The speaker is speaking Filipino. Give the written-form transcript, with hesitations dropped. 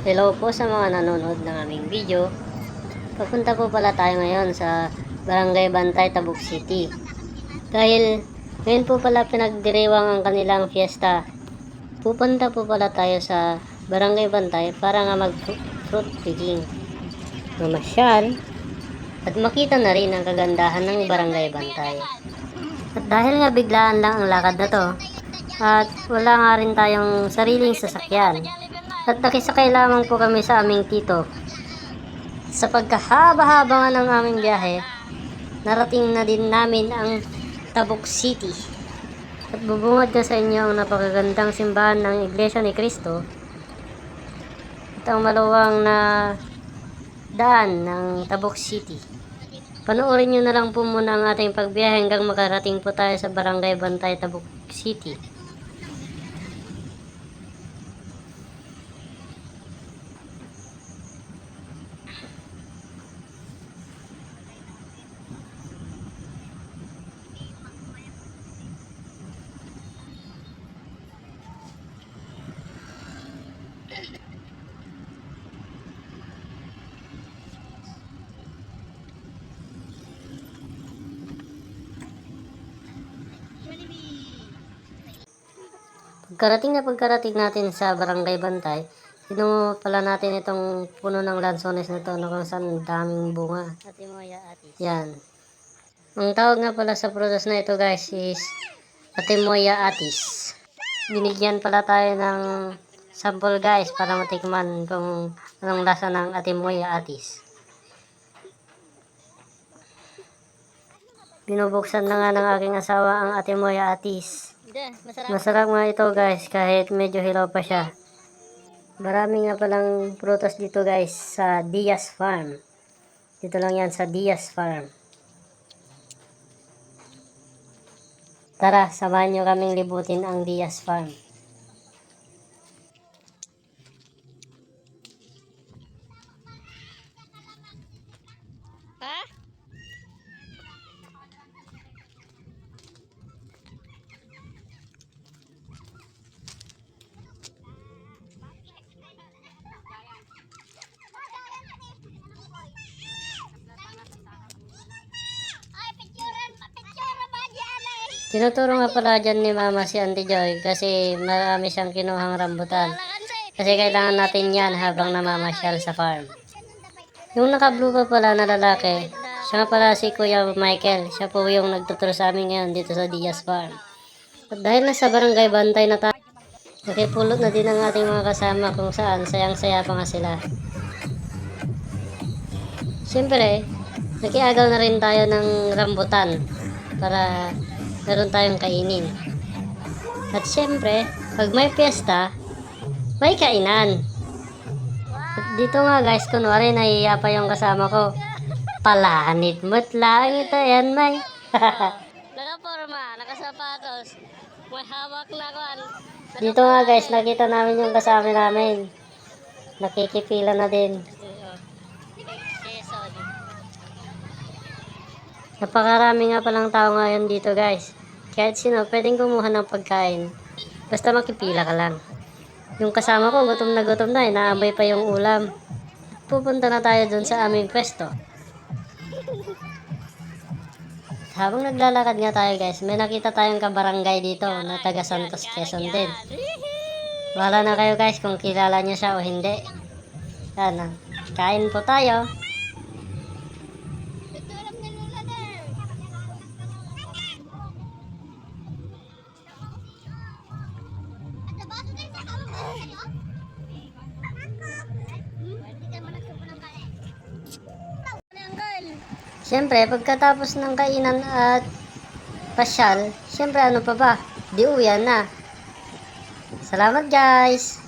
Hello po sa mga nanonood ng aming video. Papunta po pala tayo ngayon sa Barangay Bantay, Tabuk City. Dahil ngayon po pala pinagdiriwang ang kanilang fiesta. Pupunta po pala tayo sa Barangay Bantay para nga mag-fruit picking. Mamasyal at makita na rin ang kagandahan ng Barangay Bantay. At dahil nga biglaan lang ang lakad na to, at wala nga rin tayong sariling sasakyan, at nakisakay lamang po kami sa aming tito. Sa pagkahaba-haba nga ng aming biyahe, narating na din namin ang Tabuk City. At bubungad na sa inyo ang napakagandang simbahan ng Iglesia ni Cristo at ang maluwang na daan ng Tabuk City. Panoorin nyo na lang po muna ang ating pagbiyahe hanggang makarating po tayo sa Barangay Bantay, Tabuk City. Pagkarating natin sa Barangay Bantay, tinungo pala natin itong puno ng lansones na ito na kung saan daming bunga. Atimoya atis. Yan. Ang tawag nga pala sa prutas na ito guys is Atimoya atis. Binigyan pala tayo ng sample guys para matikman kung anong lasa ng Atimoya atis. Binubuksan na nga ng aking asawa ang Atimoya atis. Masarap nga ito guys kahit medyo hilaw pa siya. Marami nga palang prutas dito guys sa Diaz Farm. Dito lang yan sa Diaz Farm. Tara, samahan nyo kaming libutin ang Diaz Farm. Tinuturo nga pala dyan ni Mama si Auntie Joy kasi marami siyang kinuhang rambutan. Kasi kailangan natin yan habang namamasyal sa farm. Yung naka-blue pa pala na lalaki, siya nga pala si Kuya Michael. Siya po yung nagtuturo sa amin ngayon dito sa Diaz Farm. At dahil nasa Barangay Bantay na tayo, nakipulot na din ang ating mga kasama kung saan sayang-saya pa nga sila. Siyempre, nakiagaw na rin tayo ng rambutan para meron tayong kainin. At syempre, pag may piyesta, may kainan. At dito nga guys, kunwari nahihiya pa yung kasama ko. Palanit mo't lang ito yan, may. Nakaporma, nakasapatos, may hawak na kuan. Dito nga guys, nakita namin yung kasama namin. Nakikipila na din. Napakarami nga palang tao ngayon dito guys. Kahit sino pwedeng kumuha ng pagkain. Basta makipila ka lang. Yung kasama ko gutom na inaambay pa yung ulam. Pupunta na tayo dun sa aming pwesto. Habang naglalakad nga tayo guys, may nakita tayong kabarangay dito na taga Santos, Quezon din. Wala na kayo guys kung kilala niyo siya o hindi. Yan, kain po tayo. Siyempre, pagkatapos ng kainan at pasyal, siyempre ano pa ba? Di uwian na. Salamat guys!